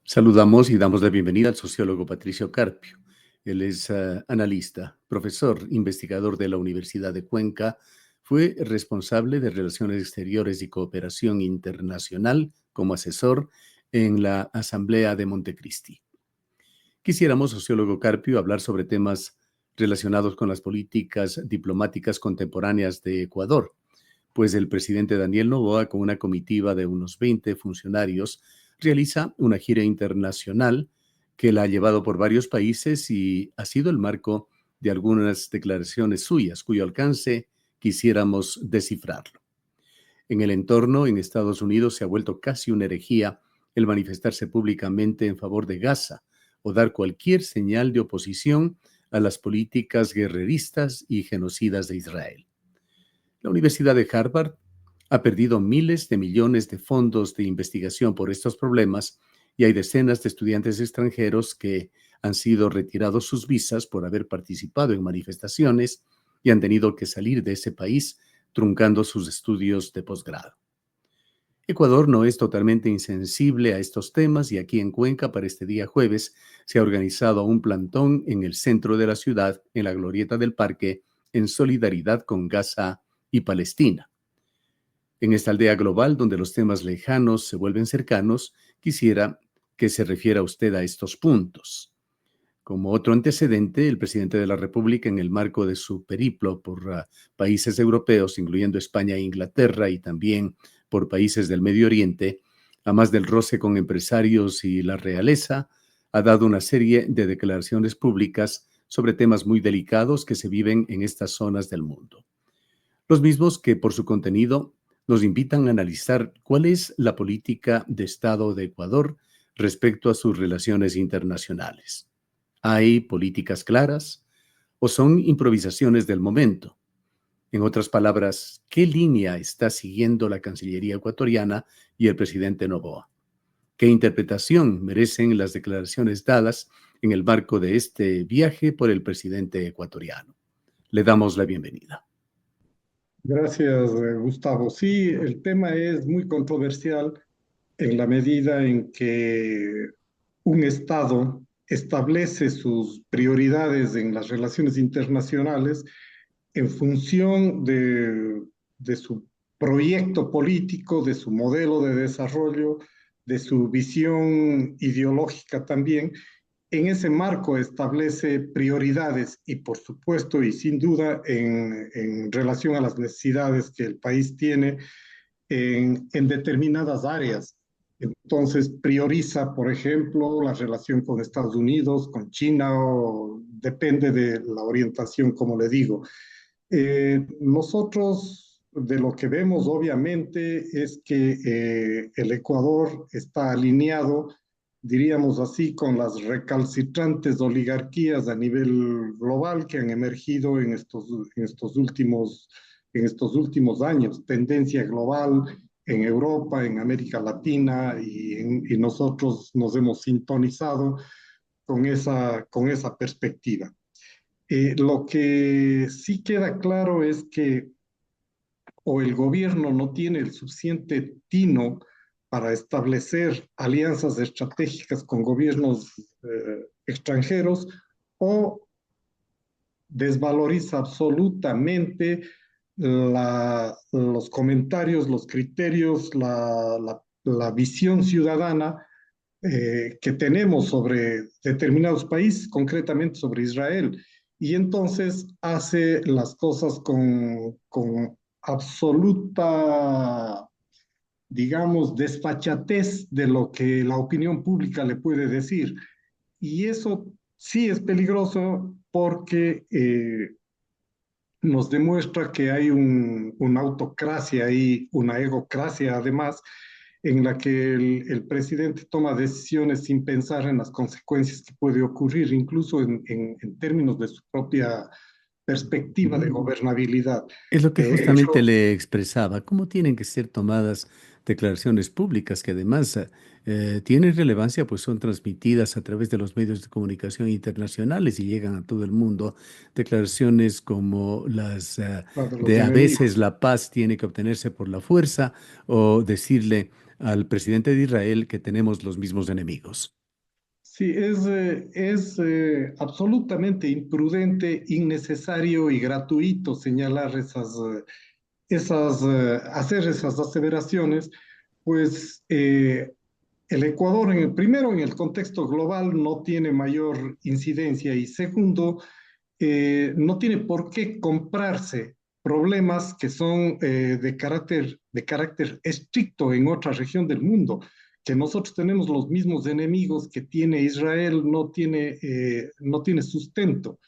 Saludamos y damos la bienvenida al sociólogo Patricio Carpio. Él es analista, profesor, investigador de la Universidad de Cuenca. Fue responsable de Relaciones Exteriores y Cooperación Internacional como asesor en la Asamblea de Montecristi. Quisiéramos, sociólogo Carpio, hablar sobre temas relacionados con las políticas diplomáticas contemporáneas de Ecuador, pues el presidente Daniel Noboa, con una comitiva de unos 20 funcionarios, realiza una gira internacional que la ha llevado por varios países y ha sido el marco de algunas declaraciones suyas, cuyo alcance quisiéramos descifrarlo. En el entorno, en Estados Unidos, se ha vuelto casi una herejía el manifestarse públicamente en favor de Gaza o dar cualquier señal de oposición a las políticas guerreristas y genocidas de Israel. La Universidad de Harvard ha perdido miles de millones de fondos de investigación por estos problemas y hay decenas de estudiantes extranjeros que han sido retirados sus visas por haber participado en manifestaciones y han tenido que salir de ese país truncando sus estudios de posgrado. Ecuador no es totalmente insensible a estos temas y aquí en Cuenca para este día jueves se ha organizado un plantón en el centro de la ciudad, en la glorieta del parque, en solidaridad con Gaza y Palestina. En esta aldea global donde los temas lejanos se vuelven cercanos, quisiera que se refiera usted a estos puntos. Como otro antecedente, el presidente de la República, en el marco de su periplo por países europeos, incluyendo España e Inglaterra, y también por países del Medio Oriente, a más del roce con empresarios y la realeza, ha dado una serie de declaraciones públicas sobre temas muy delicados que se viven en estas zonas del mundo. Los mismos que por su contenido nos invitan a analizar cuál es la política de Estado de Ecuador respecto a sus relaciones internacionales. ¿Hay políticas claras o son improvisaciones del momento? En otras palabras, ¿qué línea está siguiendo la Cancillería ecuatoriana y el presidente Noboa? ¿Qué interpretación merecen las declaraciones dadas en el marco de este viaje por el presidente ecuatoriano? Le damos la bienvenida. Gracias, Gustavo. Sí, el tema es muy controversial en la medida en que un Estado establece sus prioridades en las relaciones internacionales en función de su proyecto político, de su modelo de desarrollo, de su visión ideológica también. En ese marco establece prioridades y por supuesto y sin duda en relación a las necesidades que el país tiene en determinadas áreas. Entonces prioriza, por ejemplo, la relación con Estados Unidos, con China, o depende de la orientación, como le digo. Nosotros de lo que vemos obviamente es que el Ecuador está alineado, diríamos así, con las recalcitrantes oligarquías a nivel global que han emergido en estos últimos años, tendencia global en Europa, en América Latina, y nosotros nos hemos sintonizado con esa perspectiva. Lo que sí queda claro es que o el gobierno no tiene el suficiente tino para establecer alianzas estratégicas con gobiernos extranjeros, o desvaloriza absolutamente los comentarios, los criterios, la visión ciudadana que tenemos sobre determinados países, concretamente sobre Israel. Y entonces hace las cosas con absoluta, digamos, desfachatez de lo que la opinión pública le puede decir. Y eso sí es peligroso porque nos demuestra que hay una autocracia y una egocracia además, en la que el presidente toma decisiones sin pensar en las consecuencias que puede ocurrir, incluso en términos de su propia perspectiva de gobernabilidad. Es lo que justamente Eso, le expresaba. ¿Cómo tienen que ser tomadas declaraciones públicas que además tienen relevancia, pues son transmitidas a través de los medios de comunicación internacionales y llegan a todo el mundo? Declaraciones como las la de los de a veces enemigos. la paz tiene que obtenerse por la fuerza o decirle al presidente de Israel que tenemos los mismos enemigos. Sí, es absolutamente imprudente, innecesario y gratuito señalar hacer esas aseveraciones, pues el Ecuador, primero en el contexto global, no tiene mayor incidencia y segundo, no tiene por qué comprarse problemas que son de carácter estricto en otra región del mundo. Que nosotros tenemos los mismos enemigos que tiene Israel, no tiene sustento.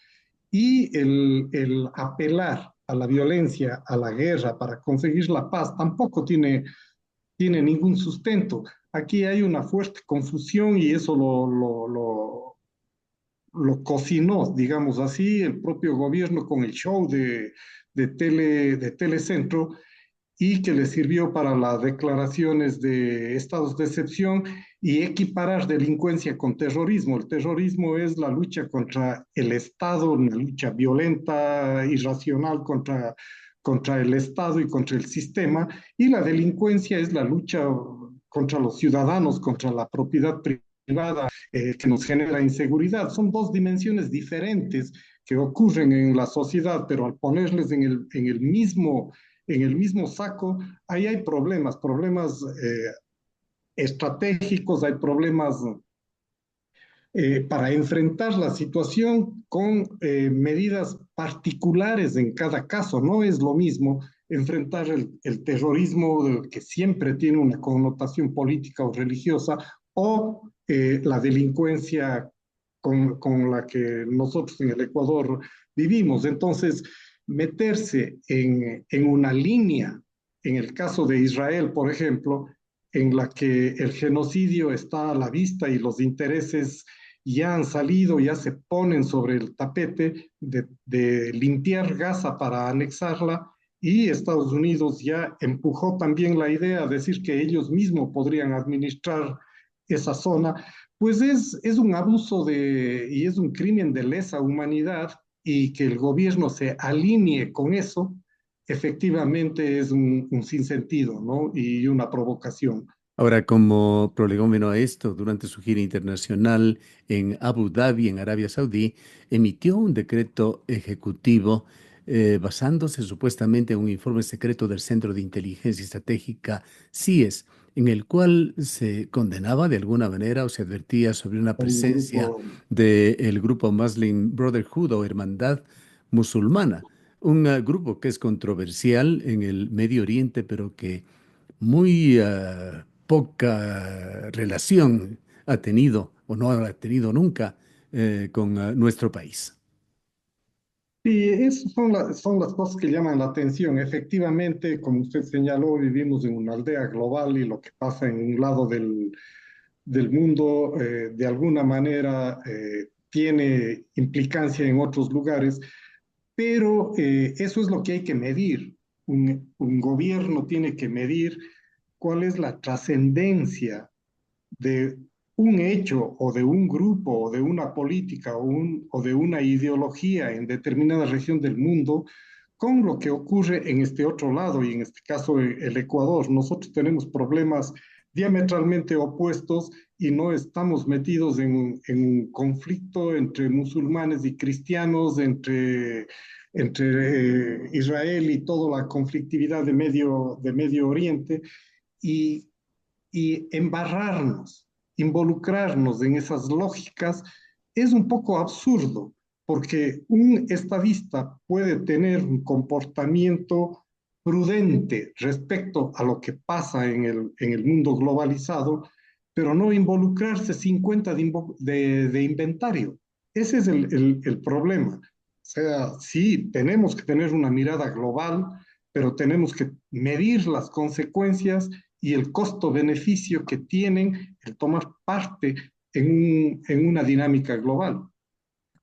Y el apelar a la violencia, a la guerra para conseguir la paz tampoco tiene ningún sustento. Aquí hay una fuerte confusión y eso lo cocinó, digamos así, el propio gobierno con el show de Telecentro y que le sirvió para las declaraciones de estados de excepción y equiparar delincuencia con terrorismo. El terrorismo es la lucha contra el Estado, una lucha violenta, irracional contra el Estado y contra el sistema, y la delincuencia es la lucha contra los ciudadanos, contra la propiedad privada que nos genera inseguridad. Son dos dimensiones diferentes que ocurren en la sociedad, pero al ponerles en el mismo saco, ahí hay problemas estratégicos, hay problemas para enfrentar la situación con medidas particulares en cada caso. No es lo mismo enfrentar el terrorismo que siempre tiene una connotación política o religiosa o la delincuencia con la que nosotros en el Ecuador vivimos. Entonces, meterse en una línea, en el caso de Israel, por ejemplo, en la que el genocidio está a la vista y los intereses ya han salido, ya se ponen sobre el tapete de limpiar Gaza para anexarla y Estados Unidos ya empujó también la idea de decir que ellos mismos podrían administrar esa zona, pues es un abuso y es un crimen de lesa humanidad y que el gobierno se alinee con eso, efectivamente es un sinsentido, ¿no? Y una provocación. Ahora, como prolegómeno a esto, durante su gira internacional en Abu Dhabi, en Arabia Saudí, emitió un decreto ejecutivo basándose supuestamente en un informe secreto del Centro de Inteligencia Estratégica CIES, en el cual se condenaba de alguna manera o se advertía sobre una Un presencia grupo. del grupo Muslim Brotherhood o Hermandad Musulmana, un grupo que es controversial en el Medio Oriente, pero que muy poca relación ha tenido o no ha tenido nunca con nuestro país. Sí, esas son las cosas que llaman la atención. Efectivamente, como usted señaló, vivimos en una aldea global y lo que pasa en un lado del mundo, de alguna manera, tiene implicancia en otros lugares, pero eso es lo que hay que medir. Un gobierno tiene que medir cuál es la trascendencia de un hecho o de un grupo o de una política o de una ideología en determinada región del mundo con lo que ocurre en este otro lado y en este caso el Ecuador. Nosotros tenemos problemas diametralmente opuestos y no estamos metidos en un conflicto entre musulmanes y cristianos, entre Israel y toda la conflictividad de Medio Oriente y embarrarnos, involucrarnos en esas lógicas es un poco absurdo, porque un estadista puede tener un comportamiento prudente respecto a lo que pasa en el mundo globalizado, pero no involucrarse sin cuenta de inventario. Ese es el problema. O sea, sí, tenemos que tener una mirada global, pero tenemos que medir las consecuencias y el costo-beneficio que tienen el tomar parte en una dinámica global.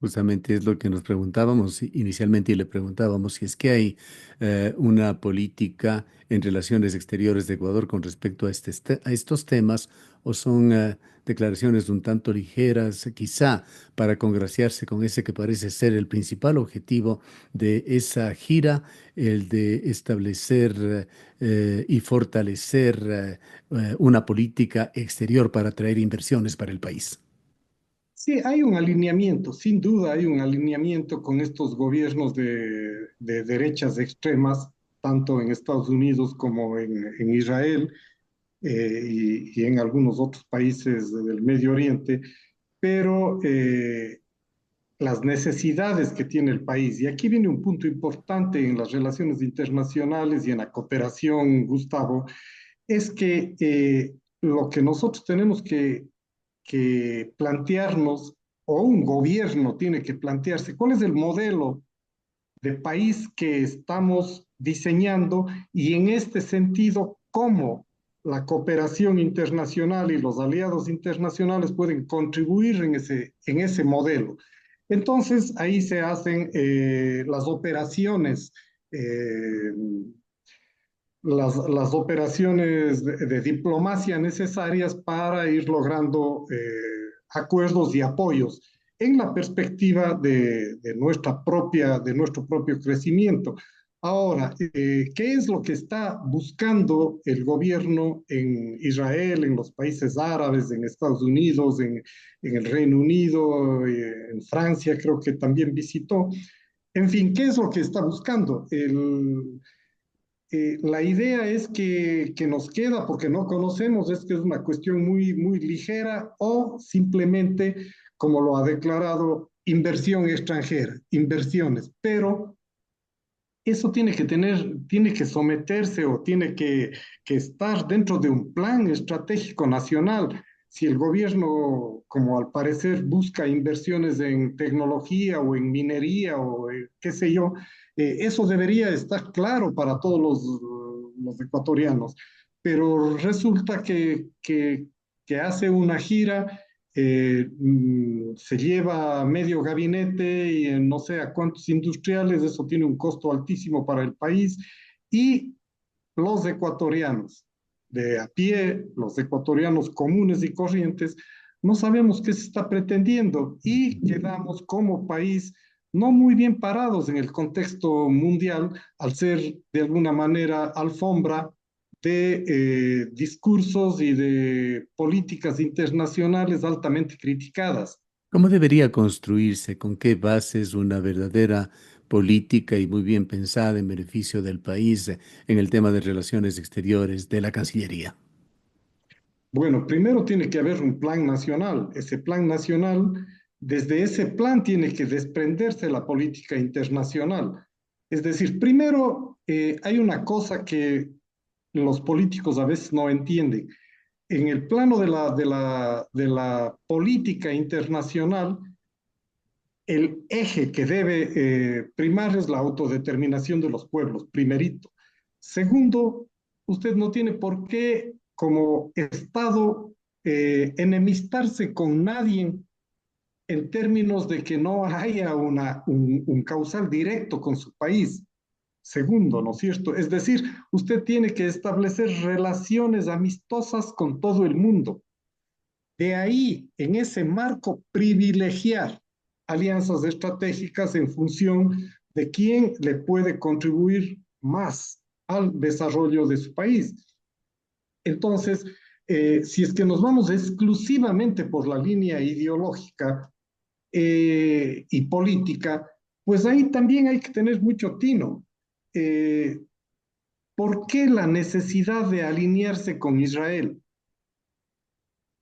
Justamente es lo que nos preguntábamos inicialmente y le preguntábamos si es que hay una política en relaciones exteriores de Ecuador con respecto a estos temas o son declaraciones un tanto ligeras, quizá para congraciarse con ese que parece ser el principal objetivo de esa gira, el de establecer y fortalecer una política exterior para atraer inversiones para el país? Sí, hay un alineamiento, sin duda hay un alineamiento con estos gobiernos de derechas extremas, tanto en Estados Unidos como en Israel y en algunos otros países del Medio Oriente, pero las necesidades que tiene el país, y aquí viene un punto importante en las relaciones internacionales y en la cooperación, Gustavo, es que lo que nosotros tenemos que plantearnos, o un gobierno tiene que plantearse, cuál es el modelo de país que estamos diseñando y en este sentido, cómo la cooperación internacional y los aliados internacionales pueden contribuir en ese modelo. Entonces, ahí se hacen las operaciones eh, las operaciones de diplomacia necesarias para ir logrando acuerdos y apoyos en la perspectiva de nuestro propio crecimiento. Ahora, ¿qué es lo que está buscando el gobierno en Israel, en los países árabes, en Estados Unidos, en el Reino Unido, en Francia, creo que también visitó? En fin, ¿qué es lo que está buscando? La idea es que nos queda, porque no conocemos, es que es una cuestión muy, muy ligera o simplemente, como lo ha declarado, inversión extranjera, inversiones, pero eso tiene que someterse o tiene que estar dentro de un plan estratégico nacional. Si el gobierno, como al parecer, busca inversiones en tecnología o en minería o qué sé yo, eso debería estar claro para todos los ecuatorianos. Pero resulta que hace una gira se lleva medio gabinete y no sé a cuántos industriales, eso tiene un costo altísimo para el país, y los ecuatorianos de a pie, los ecuatorianos comunes y corrientes, no sabemos qué se está pretendiendo y quedamos como país no muy bien parados en el contexto mundial al ser de alguna manera alfombra de discursos y de políticas internacionales altamente criticadas. ¿Cómo debería construirse? ¿Con qué bases una verdadera política y muy bien pensada en beneficio del país en el tema de relaciones exteriores de la Cancillería? Bueno, primero tiene que haber un plan nacional. Ese plan nacional, desde ese plan tiene que desprenderse la política internacional. Es decir, primero hay una cosa que los políticos a veces no entienden. En el plano de la política internacional, el eje que debe primar es la autodeterminación de los pueblos, primerito. Segundo, usted no tiene por qué como Estado enemistarse con nadie en términos de que no haya un causal directo con su país. Segundo, ¿no es cierto? Es decir, usted tiene que establecer relaciones amistosas con todo el mundo. De ahí, en ese marco, privilegiar alianzas estratégicas en función de quién le puede contribuir más al desarrollo de su país. Entonces, si es que nos vamos exclusivamente por la línea ideológica y política, pues ahí también hay que tener mucho tino. Eh, ¿Por qué la necesidad de alinearse con Israel?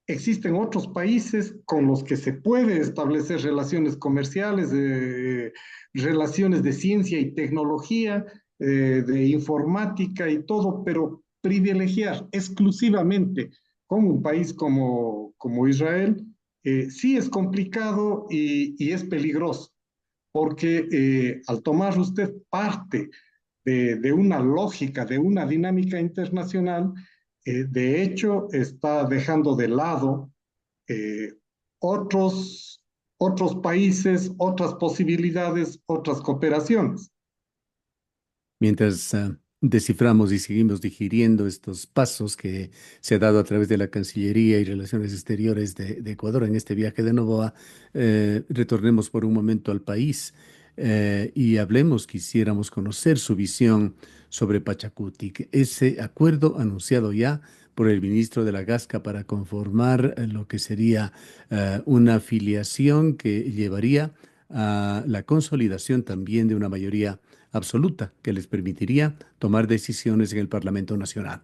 Existen otros países con los que se puede establecer relaciones comerciales, relaciones de ciencia y tecnología, de informática y todo, pero privilegiar exclusivamente con un país como Israel, sí es complicado y es peligroso, porque al tomar usted parte de una lógica, de una dinámica internacional, de hecho está dejando de lado eh, otros, otros países, otras posibilidades, otras cooperaciones. Mientras desciframos y seguimos digiriendo estos pasos que se ha dado a través de la Cancillería y Relaciones Exteriores de Ecuador en este viaje de Novoa, retornemos por un momento al país y hablemos, quisiéramos conocer su visión sobre Pachacuti, ese acuerdo anunciado ya por el ministro de la Gasca para conformar lo que sería una afiliación que llevaría a la consolidación también de una mayoría absoluta que les permitiría tomar decisiones en el Parlamento Nacional.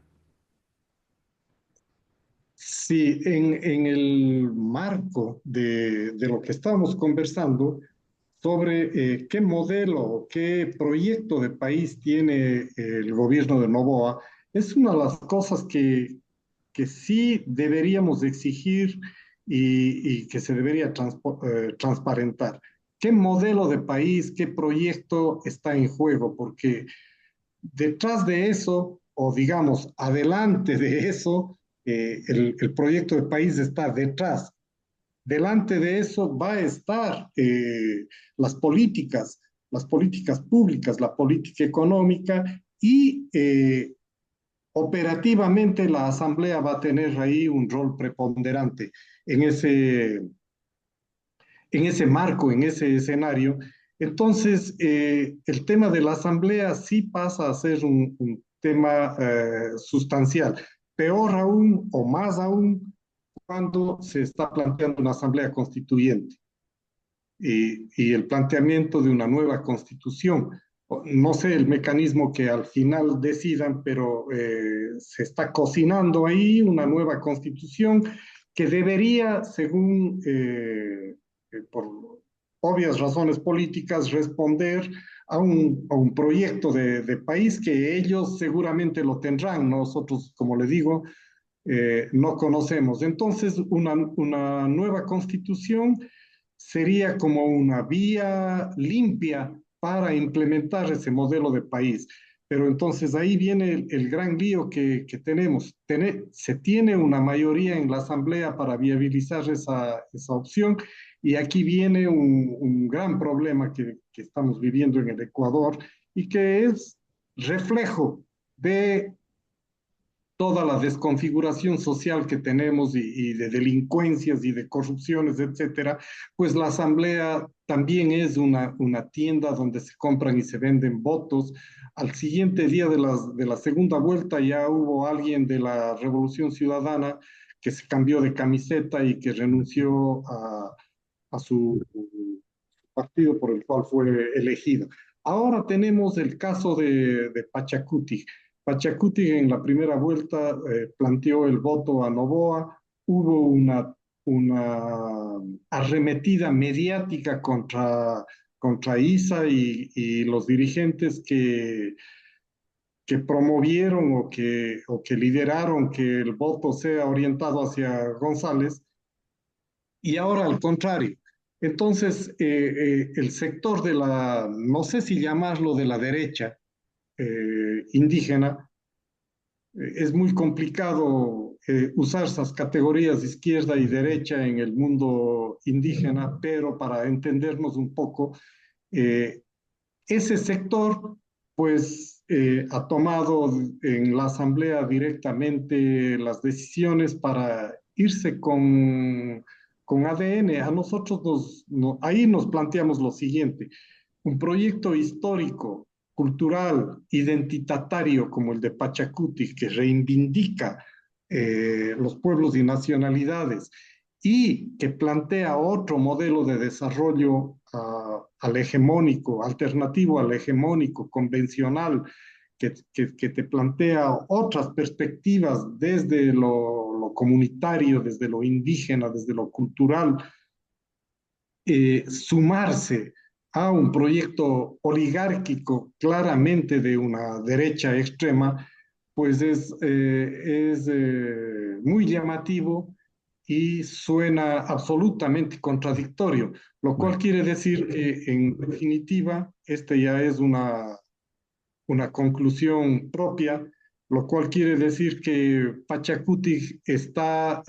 Sí, en el marco de lo que estábamos conversando sobre qué modelo, qué proyecto de país tiene el gobierno de Noboa, es una de las cosas que sí deberíamos exigir y que se debería transparentar. ¿Qué modelo de país, qué proyecto está en juego? Porque detrás de eso, o digamos, adelante de eso, el proyecto de país está detrás. Delante de eso va a estar las las políticas públicas, la política económica y operativamente la Asamblea va a tener ahí un rol preponderante en en ese marco, en ese escenario. Entonces, el tema de la Asamblea sí pasa a ser un tema sustancial. Peor aún o más aún cuando se está planteando una Asamblea Constituyente y el planteamiento de una nueva constitución. No sé el mecanismo que al final decidan, pero se está cocinando ahí una nueva constitución que debería, según por obvias razones políticas, responder a un proyecto de país que ellos seguramente lo tendrán. Nosotros, como le digo, no conocemos. Entonces, una nueva constitución sería como una vía limpia para implementar ese modelo de país. Pero entonces ahí viene el gran lío que tenemos. Se tiene una mayoría en la Asamblea para viabilizar esa opción y aquí viene un gran problema que estamos viviendo en el Ecuador y que es reflejo de toda la desconfiguración social que tenemos y de delincuencias y de corrupciones, etcétera, pues la asamblea también es una tienda donde se compran y se venden votos. Al siguiente día de la segunda vuelta ya hubo alguien de la Revolución Ciudadana que se cambió de camiseta y que renunció a su partido por el cual fue elegido. Ahora tenemos el caso de Pachacuti. Pachacuti en la primera vuelta planteó el voto a Noboa, hubo una arremetida mediática contra ISA y los dirigentes que promovieron o que lideraron que el voto sea orientado hacia González, y ahora al contrario. Entonces, el sector de no sé si llamarlo de la derecha indígena, es muy complicado usar esas categorías de izquierda y derecha en el mundo indígena, pero para entendernos un poco, eh, ese sector pues ha tomado en la asamblea directamente las decisiones para irse con ADN. A nosotros ahí nos planteamos lo siguiente: un proyecto histórico, cultural, identitario como el de Pachacuti, que reivindica los pueblos y nacionalidades y que plantea otro modelo de desarrollo al hegemónico, alternativo al hegemónico, convencional, que te plantea otras perspectivas desde lo comunitario, desde lo indígena, desde lo cultural, sumarse a un proyecto oligárquico claramente de una derecha extrema, pues es muy llamativo y suena absolutamente contradictorio, lo cual quiere decir que en definitiva este ya es una conclusión propia, lo cual quiere decir que Pachacuti está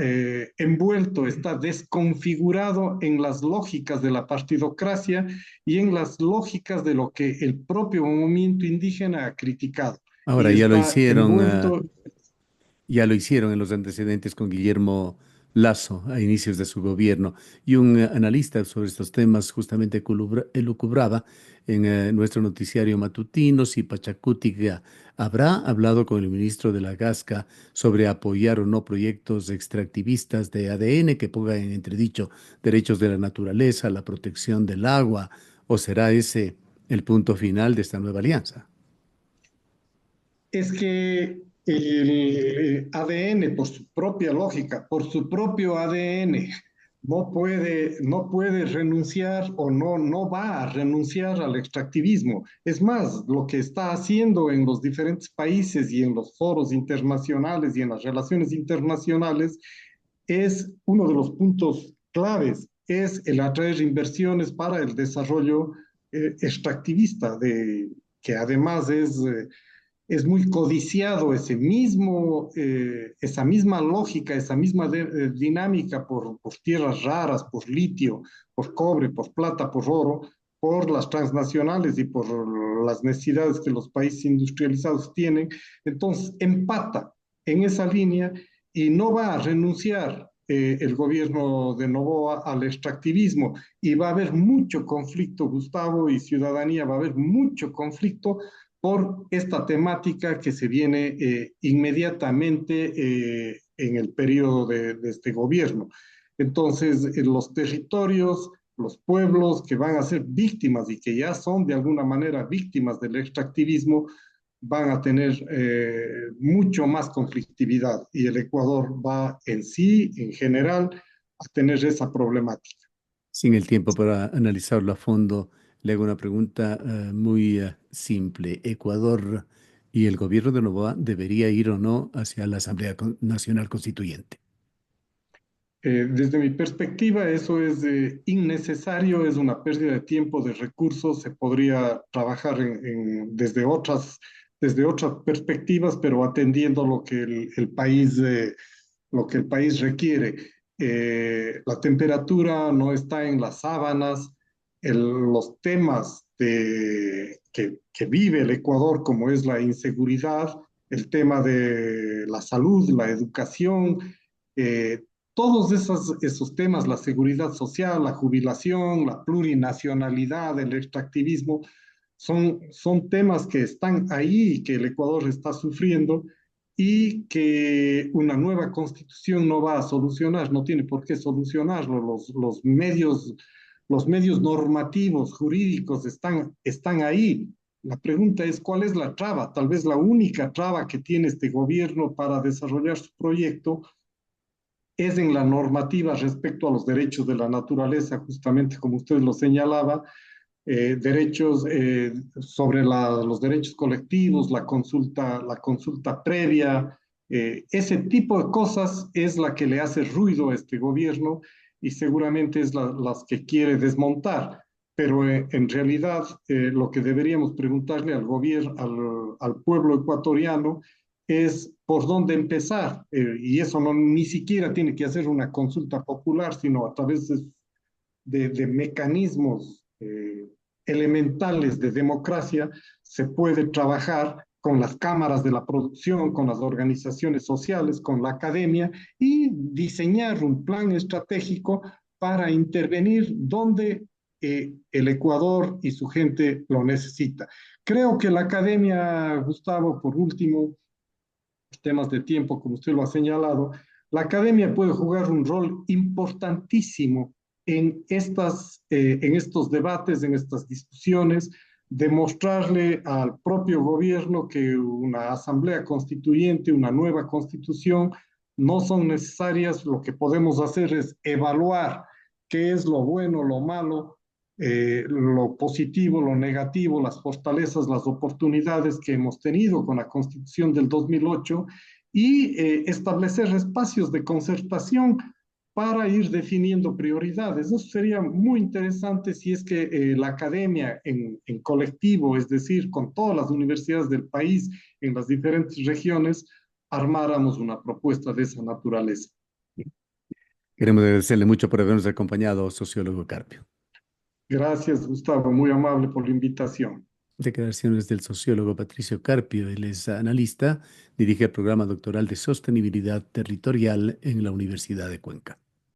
envuelto, está desconfigurado en las lógicas de la partidocracia y en las lógicas de lo que el propio movimiento indígena ha criticado. Ahora y ya lo está hicieron. envuelto. Ya lo hicieron en los antecedentes con Guillermo Lasso a inicios de su gobierno. Y un analista sobre estos temas justamente elucubraba en nuestro noticiario matutino si Pachacutic habrá hablado con el ministro de la Gasca sobre apoyar o no proyectos extractivistas de ADN que pongan en entredicho derechos de la naturaleza, la protección del agua, o será ese el punto final de esta nueva alianza. Es que el ADN, por su propia lógica, por su propio ADN, no puede renunciar o no va a renunciar al extractivismo. Es más, lo que está haciendo en los diferentes países y en los foros internacionales y en las relaciones internacionales es uno de los puntos claves, es el atraer inversiones para el desarrollo extractivista, que además es muy codiciado esa misma lógica, esa misma dinámica por tierras raras, por litio, por cobre, por plata, por oro, por las transnacionales y por las necesidades que los países industrializados tienen. Entonces, empata en esa línea y no va a renunciar el gobierno de Noboa al extractivismo y va a haber mucho conflicto, Gustavo, y ciudadanía, va a haber mucho conflicto por esta temática que se viene inmediatamente en el periodo de este gobierno. Entonces, los territorios, los pueblos que van a ser víctimas y que ya son de alguna manera víctimas del extractivismo, van a tener mucho más conflictividad y el Ecuador va en sí, en general, a tener esa problemática. Sin el tiempo para analizarlo a fondo, le hago una pregunta muy simple. ¿Ecuador y el gobierno de Noboa debería ir o no hacia la Asamblea Nacional Constituyente? Desde mi perspectiva, eso es innecesario, es una pérdida de tiempo, de recursos, se podría trabajar desde otras perspectivas, pero atendiendo lo que el país requiere. La temperatura no está en las sábanas, los temas que vive el Ecuador, como es la inseguridad, el tema de la salud, la educación, eh, todos esos temas, la seguridad social, la jubilación, la plurinacionalidad, el extractivismo, son temas que están ahí y que el Ecuador está sufriendo y que una nueva constitución no va a solucionar, no tiene por qué solucionarlo. Los medios normativos, jurídicos están ahí. La pregunta es, ¿cuál es la traba? Tal vez la única traba que tiene este gobierno para desarrollar su proyecto es en la normativa respecto a los derechos de la naturaleza, justamente como usted lo señalaba, derechos sobre los derechos colectivos, la consulta previa, ese tipo de cosas es la que le hace ruido a este gobierno y seguramente es las que quiere desmontar. Pero en realidad lo que deberíamos preguntarle al gobierno, al pueblo ecuatoriano, es por dónde empezar. Y eso ni siquiera tiene que hacer una consulta popular, sino a través de mecanismos elementales de democracia, se puede trabajar con las cámaras de la producción, con las organizaciones sociales, con la academia y diseñar un plan estratégico para intervenir donde el Ecuador y su gente lo necesita. Creo que la academia, Gustavo, por último, temas de tiempo, como usted lo ha señalado, la academia puede jugar un rol importantísimo en estos debates, en estas discusiones, demostrarle al propio gobierno que una asamblea constituyente, una nueva constitución, no son necesarias. Lo que podemos hacer es evaluar qué es lo bueno, lo malo, lo positivo, lo negativo, las fortalezas, las oportunidades que hemos tenido con la Constitución del 2008 y establecer espacios de concertación para ir definiendo prioridades. Eso sería muy interesante si es que la academia en colectivo, es decir, con todas las universidades del país en las diferentes regiones, armáramos una propuesta de esa naturaleza. Queremos agradecerle mucho por habernos acompañado, sociólogo Carpio. Gracias, Gustavo, muy amable por la invitación. Declaraciones del sociólogo Patricio Carpio. Él es analista, dirige el programa doctoral de sostenibilidad territorial en la Universidad de Cuenca.